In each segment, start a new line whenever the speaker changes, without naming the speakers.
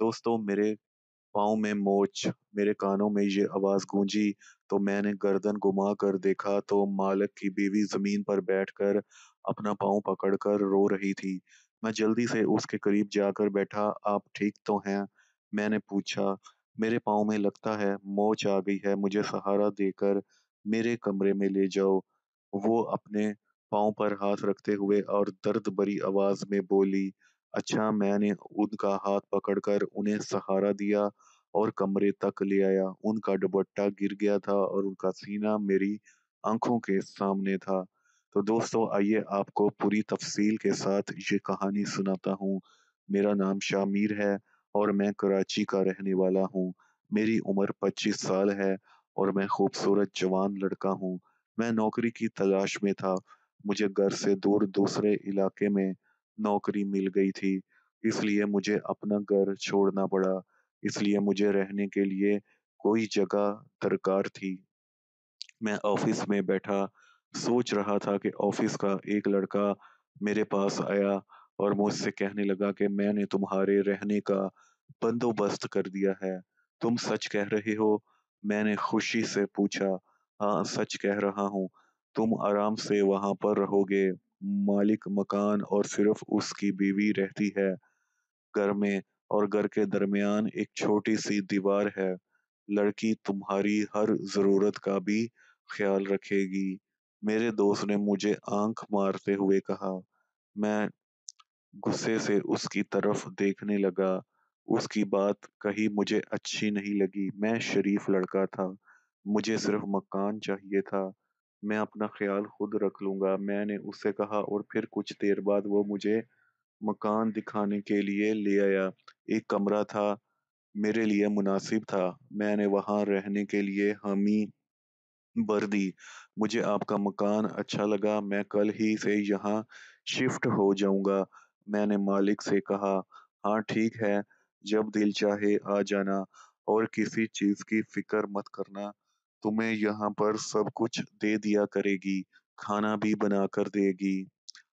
दोस्तों, मेरे पाँव में मोच, मेरे कानों में ये आवाज़ गूंजी तो मैंने गर्दन घुमा कर देखा तो मालिक की बीवी ज़मीन पर बैठकर अपना पाँव पकड़कर रो रही थी। मैं जल्दी से उसके करीब जाकर बैठा, "आप ठीक तो हैं?" मैंने पूछा। "मेरे पाँव में लगता है मोच आ गई है, मुझे सहारा देकर मेरे कमरे में ले जाओ।" वो अपने पाँव पर हाथ रखते हुए और दर्द भरी आवाज़ में बोली। अच्छा, मैंने उनका हाथ पकड़कर उन्हें सहारा दिया और कमरे तक ले आया। उनका दुपट्टा गिर गया था और उनका सीना मेरी आँखों के सामने था। तो दोस्तों, आइए आपको पूरी तफ़सील के साथ ये कहानी सुनाता हूँ। मेरा नाम शामिर है और मैं कराची का रहने वाला हूँ। मेरी उम्र 25 साल है और मैं खूबसूरत जवान लड़का हूँ। मैं नौकरी की तलाश में था। मुझे घर से दूर दूसरे इलाके में नौकरी मिल गई थी, इसलिए मुझे अपना घर छोड़ना पड़ा। इसलिए मुझे रहने के लिए कोई जगह दरकार थी। मैं ऑफिस में बैठा सोच रहा था कि ऑफिस का एक लड़का मेरे पास आया और मुझसे कहने लगा कि मैंने तुम्हारे रहने का बंदोबस्त कर दिया है। तुम सच कह रहे हो? मैंने खुशी से पूछा। हाँ, सच कह रहा हूँ। तुम आराम से वहां पर रहोगे। मालिक मकान और सिर्फ उसकी बीवी रहती है घर में और घर के दरमियान एक छोटी सी दीवार है। लड़की तुम्हारी हर जरूरत का भी ख्याल रखेगी। मेरे दोस्त ने मुझे आंख मारते हुए कहा। मैं गुस्से से उसकी तरफ देखने लगा। उसकी बात कही मुझे अच्छी नहीं लगी। मैं शरीफ लड़का था। मुझे सिर्फ मकान चाहिए था। मैं अपना ख्याल खुद रख लूंगा, मैंने उससे कहा और फिर कुछ देर बाद वो मुझे मकान दिखाने के लिए ले आया। एक कमरा था, मेरे लिए मुनासिब था। मैंने वहां रहने के लिए हामी भर दी। मुझे आपका मकान अच्छा लगा, मैं कल ही से यहाँ शिफ्ट हो जाऊंगा। मैंने मालिक से कहा। हाँ ठीक है, जब दिल चाहे आ जाना और किसी चीज की फिक्र मत करना। तुम्हें यहाँ पर सब कुछ दे दिया करेगी, खाना भी बना कर देगी।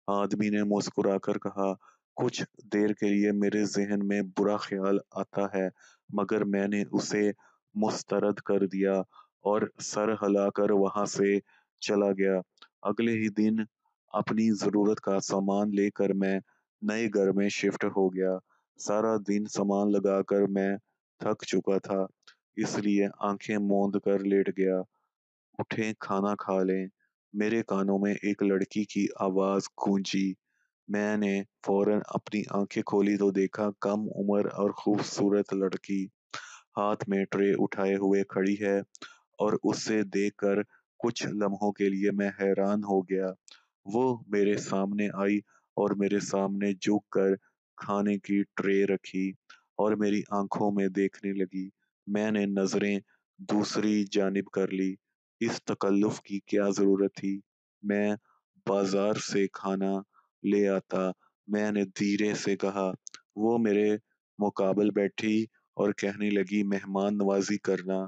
आदमी ने मुस्कुराकर कहा। कुछ देर के लिए मेरे जहन में बुरा ख्याल आता है, मगर मैंने उसे मुस्तरद कर दिया और सर हिलाकर वहां से चला गया। अगले ही दिन अपनी जरूरत का सामान लेकर मैं नए घर में शिफ्ट हो गया। सारा दिन सामान लगाकर मैं थक चुका था, इसलिए आंखें मूंद कर लेट गया। उठें, खाना खा लें। मेरे कानों में एक लड़की की आवाज गूंजी। मैंने फौरन अपनी आंखें खोली तो देखा कम उम्र और खूबसूरत लड़की हाथ में ट्रे उठाए हुए खड़ी है और उसे देखकर कुछ लम्हों के लिए मैं हैरान हो गया। वो मेरे सामने आई और मेरे सामने झुक कर खाने की ट्रे रखी और मेरी आंखों में देखने लगी। मैंने नजरें दूसरी जानिब कर ली। इस तकल्लुफ की क्या जरूरत थी? मैं बाजार से खाना ले आता, मैंने धीरे से कहा। वो मेरे मुकाबल बैठी और कहने लगी, मेहमान नवाजी करना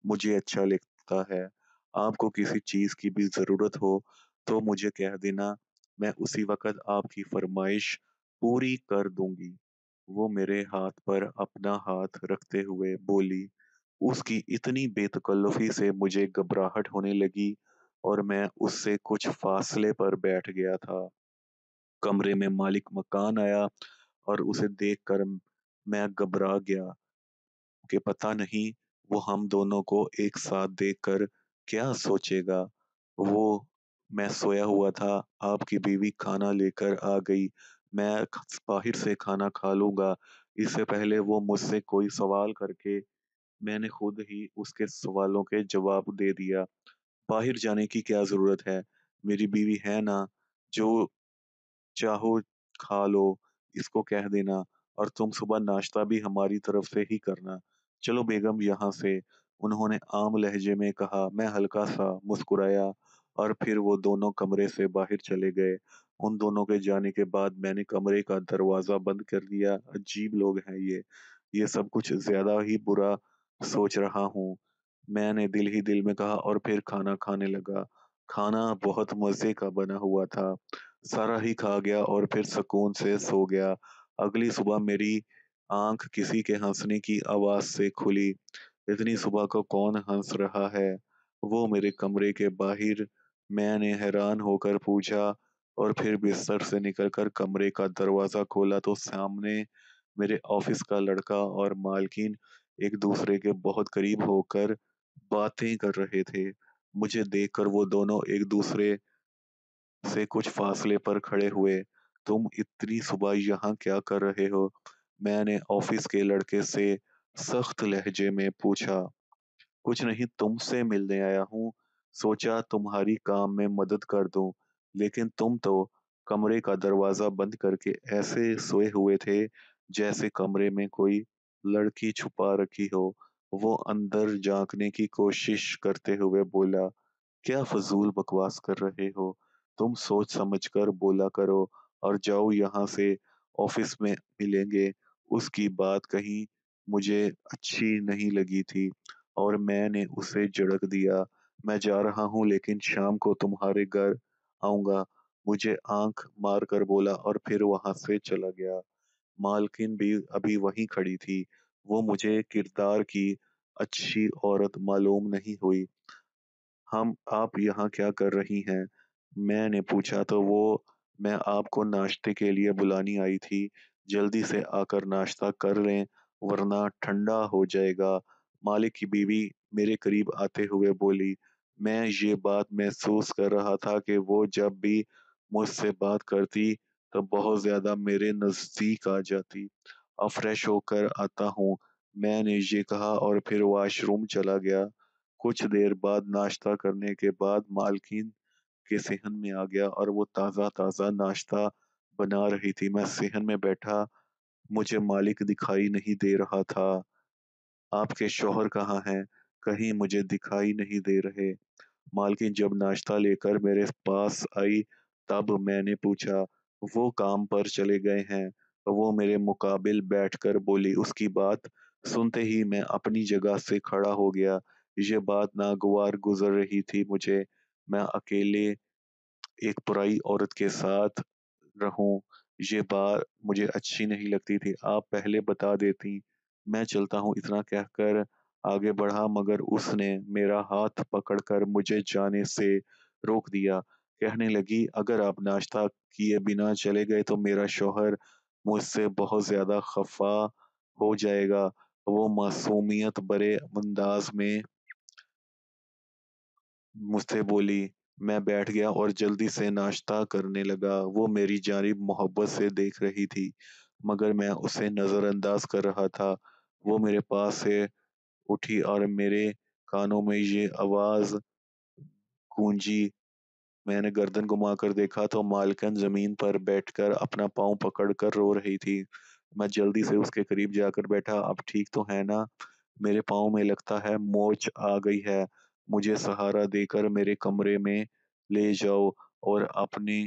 मुझे अच्छा लगता है। आपको किसी चीज की भी जरूरत हो तो मुझे कह देना, मैं उसी वक्त आपकी फरमाइश पूरी कर दूंगी। वो मेरे हाथ पर अपना हाथ रखते हुए बोली। उसकी इतनी बेतकल्लुफी से मुझे घबराहट होने लगी और मैं उससे कुछ फासले पर बैठ गया था। कमरे में मालिक मकान आया और उसे देखकर मैं घबरा गया कि पता नहीं वो हम दोनों को एक साथ देखकर क्या सोचेगा। वो मैं सोया हुआ था, आपकी बीवी खाना लेकर आ गई। मैं बाहर से खाना खा लूंगा। इससे पहले वो मुझसे कोई सवाल करके मैंने खुद ही उसके सवालों के जवाब दे दिया। बाहर जाने की क्या जरूरत है? मेरी बीवी है ना, जो चाहो खा लो, इसको कह देना और तुम सुबह नाश्ता भी हमारी तरफ से ही करना। चलो बेगम यहाँ से, उन्होंने आम लहजे में कहा। मैं हल्का सा मुस्कुराया और फिर वो दोनों कमरे से बाहर चले गए। उन दोनों के जाने के बाद मैंने कमरे का दरवाजा बंद कर दिया। अजीब लोग हैं ये सब कुछ ज्यादा ही बुरा सोच रहा हूँ, मैंने दिल ही दिल में कहा और फिर खाना खाने लगा। खाना बहुत मजे का बना हुआ था। सारा ही खा गया और फिर सुकून से सो गया। अगली सुबह मेरी आँख किसी के हँसने की आवाज़ से खुली। इतनी सुबह को कौन हंस रहा है? वो मेरे कमरे के बाहर। मैंने हैरान होकर पूछा और फिर बिस्तर से निकलकर कमरे का दरवाजा खोला तो सामने मेरे ऑफिस का लड़का और मालकिन एक दूसरे के बहुत करीब होकर बातें कर रहे थे। मुझे देखकर वो दोनों एक दूसरे से कुछ फासले पर खड़े हुए। तुम इतनी सुबह यहाँ क्या कर रहे हो? मैंने ऑफिस के लड़के से सख्त लहजे में पूछा। कुछ नहीं, तुमसे मिलने आया हूँ। सोचा तुम्हारी काम में मदद कर दूं, लेकिन तुम तो कमरे का दरवाजा बंद करके ऐसे सोए हुए थे जैसे कमरे में कोई लड़की छुपा रखी हो। वो अंदर झांकने की कोशिश करते हुए बोला, क्या फजूल बकवास कर रहे हो? तुम सोच समझ कर बोला करो और जाओ यहाँ से, ऑफिस में मिलेंगे। उसकी बात कहीं मुझे अच्छी नहीं लगी थी और मैंने उसे झिड़क दिया। मैं जा रहा हूँ लेकिन शाम को तुम्हारे घर आऊंगा। मुझे आंख मार कर बोला और फिर वहां से चला गया। मालकिन भी अभी वहीं खड़ी थी। वो मुझे किरदार की अच्छी औरत मालूम नहीं हुई। हम आप यहाँ क्या कर रही हैं? मैंने पूछा तो वो, मैं आपको नाश्ते के लिए बुलाने आई थी। जल्दी से आकर नाश्ता कर लें वरना ठंडा हो जाएगा। मालिक की बीवी मेरे करीब आते हुए बोली। मैं ये बात महसूस कर रहा था कि वो जब भी मुझसे बात करती तो बहुत ज्यादा मेरे नजदीक आ जाती। अब फ्रेश होकर आता हूँ, मैंने ये कहा और फिर वॉशरूम चला गया। कुछ देर बाद नाश्ता करने के बाद मालकिन के सेहन में आ गया और वो ताज़ा ताज़ा नाश्ता बना रही थी। मैं सेहन में बैठा, मुझे मालिक दिखाई नहीं दे रहा था। आपके शौहर कहाँ हैं? कहीं मुझे दिखाई नहीं दे रहे। मालकिन जब नाश्ता लेकर मेरे पास आई तब मैंने पूछा। वो काम पर चले गए हैं। वो मेरे मुकाबिल बैठकर बोली। उसकी बात सुनते ही मैं अपनी जगह से खड़ा हो गया। ये बात नागवार गुजर रही थी मुझे। मैं अकेले एक पराई औरत के साथ रहूं, ये बात मुझे अच्छी नहीं लगती थी। आप पहले बता देती, मैं चलता हूँ, इतना कहकर आगे बढ़ा मगर उसने मेरा हाथ पकड़कर मुझे जाने से रोक दिया। कहने लगी, अगर आप नाश्ता किए बिना चले गए तो मेरा शौहर मुझसे बहुत ज्यादा खफा हो जाएगा। वो मासूमियत भरे अंदाज में मुझसे बोली। मैं बैठ गया और जल्दी से नाश्ता करने लगा। वो मेरी जानिब मोहब्बत से देख रही थी मगर मैं उसे नजरअंदाज कर रहा था। वो मेरे पास से उठी और मेरे कानों में ये आवाज गूंजी। मैंने गर्दन घुमाकर देखा तो मालकिन जमीन पर बैठकर अपना पाँव पकड़कर रो रही थी। मैं जल्दी से उसके करीब जाकर बैठा। अब ठीक तो है ना? मेरे पाँव में लगता है मोच आ गई है। मुझे सहारा देकर मेरे कमरे में ले जाओ और अपने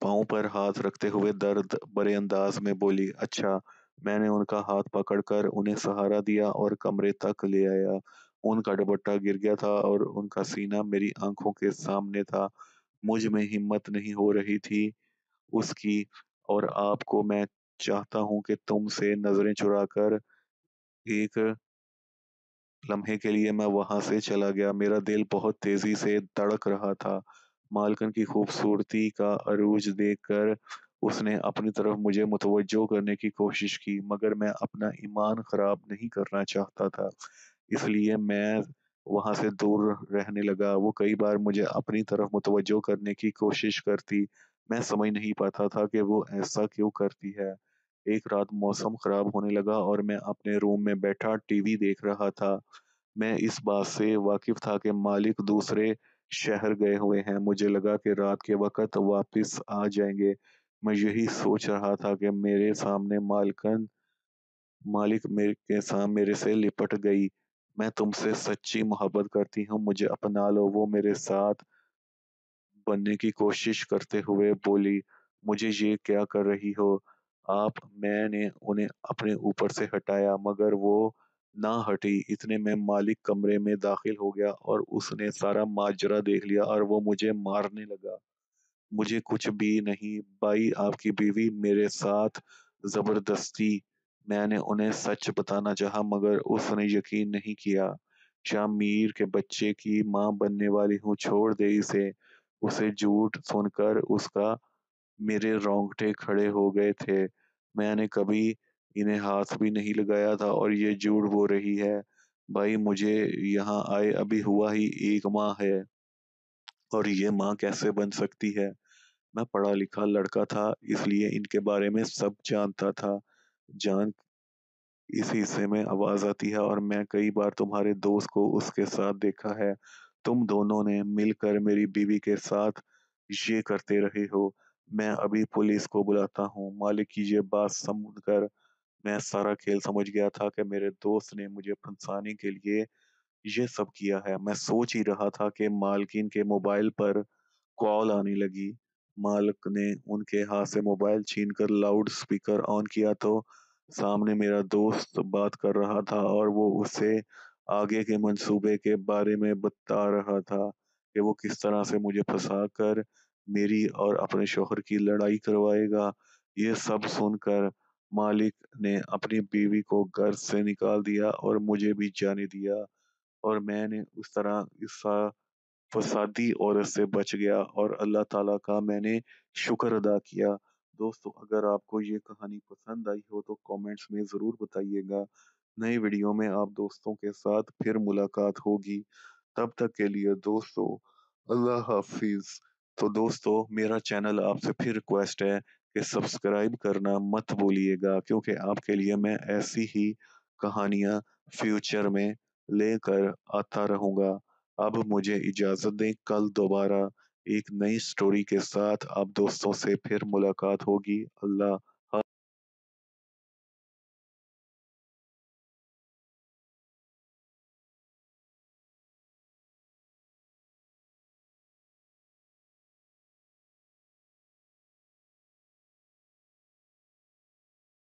पाँव पर हाथ रखते हुए दर्द भरे अंदाज में बोली। अच्छा। मैंने उनका हाथ पकड़कर उन्हें सहारा दिया और कमरे तक ले आया। उनका दुपट्टा गिर गया था और उनका सीना मेरी आंखों के सामने था। मुझ में हिम्मत नहीं हो रही थी उसकी, और आपको मैं चाहता हूँ कि तुमसे नजरें चुराकर एक लम्हे के लिए मैं वहां से चला गया। मेरा दिल बहुत तेजी से धड़क रहा था। मालकिन की खूबसूरती का अरूज देखकर उसने अपनी तरफ मुझे मुतवज्जो करने की कोशिश की मगर मैं अपना ईमान खराब नहीं करना चाहता था, इसलिए मैं वहां से दूर रहने लगा। वो कई बार मुझे अपनी तरफ मुतवज्जो करने की कोशिश करती। मैं समझ नहीं पाता था कि वो ऐसा क्यों करती है। एक रात मौसम खराब होने लगा और मैं अपने रूम में बैठा टीवी देख रहा था। मैं इस बात से वाकिफ था कि मालिक दूसरे शहर गए हुए हैं। मुझे लगा कि रात के वक़्त वापिस आ जाएँगे। मैं यही सोच रहा था कि मेरे सामने मालिक मेरे से लिपट गई। मैं तुमसे सच्ची मोहब्बत करती हूँ, मुझे अपना लो। वो मेरे साथ बनने की कोशिश करते हुए बोली, मुझे ये क्या कर रही हो आप? मैंने उन्हें अपने ऊपर से हटाया मगर वो ना हटी। इतने में मालिक कमरे में दाखिल हो गया और उसने सारा माजरा देख लिया और वो मुझे मारने लगा। مجھے کچھ بھی نہیں بائی آپ کی بیوی میرے ساتھ زبردستی۔ میں نے انہیں سچ بتانا چاہا مگر اس نے یقین نہیں کیا۔ شام میر کے بچے کی ماں بننے والی ہوں، چھوڑ دے اسے۔ اسے جھوٹ سن کر اس کا میرے رونگٹے کھڑے ہو گئے تھے۔ میں نے کبھی انہیں ہاتھ بھی نہیں لگایا تھا اور یہ جھوٹ بول رہی ہے۔ بھائی مجھے یہاں آئے ابھی ہوا ہی 1 ماہ ہے اور یہ ماں کیسے بن سکتی ہے؟ میں پڑھا لکھا لڑکا تھا اس لیے ان کے بارے میں سب جانتا تھا۔ جان اس حصے میں آواز آتی ہے اور میں کئی بار تمہارے دوست کو اس کے ساتھ دیکھا ہے۔ تم دونوں نے مل کر میری بیوی کے ساتھ یہ کرتے رہے ہو۔ میں ابھی پولیس کو بلاتا ہوں۔ مالک کی یہ بات سن کر میں سارا کھیل سمجھ گیا تھا کہ میرے دوست نے مجھے پھنسانے کے لیے یہ سب کیا ہے۔ میں سوچ ہی رہا تھا کہ مالکین کے موبائل پر کال آنے لگی۔ مالک نے ان کے ہاتھ سے موبائل چھین کر لاؤڈ سپیکر آن کیا تو سامنے میرا دوست بات کر رہا تھا اور وہ اسے آگے کے منصوبے کے بارے میں بتا رہا تھا کہ وہ کس طرح سے مجھے پھنسا کر میری اور اپنے شوہر کی لڑائی کروائے گا۔ یہ سب سن کر مالک نے اپنی بیوی کو گھر سے نکال دیا اور مجھے بھی جانے دیا اور میں نے اس طرح اس فسادی عورت سے بچ گیا اور اللہ تعالیٰ کا میں نے شکر ادا کیا۔ دوستو اگر آپ کو یہ کہانی پسند آئی ہو تو کامنٹس میں ضرور بتائیے گا۔ نئی ویڈیو میں آپ دوستوں کے ساتھ پھر ملاقات ہوگی۔ تب تک کے لیے دوستو اللہ حافظ۔ تو دوستو میرا چینل آپ سے پھر ریکویسٹ ہے کہ سبسکرائب کرنا مت بھولیے گا کیونکہ آپ کے لیے میں ایسی ہی کہانیاں فیوچر میں لے کر آتا رہوں گا۔ اب مجھے اجازت دیں، کل دوبارہ ایک نئی سٹوری کے ساتھ آپ دوستوں سے پھر ملاقات ہوگی۔ اللہ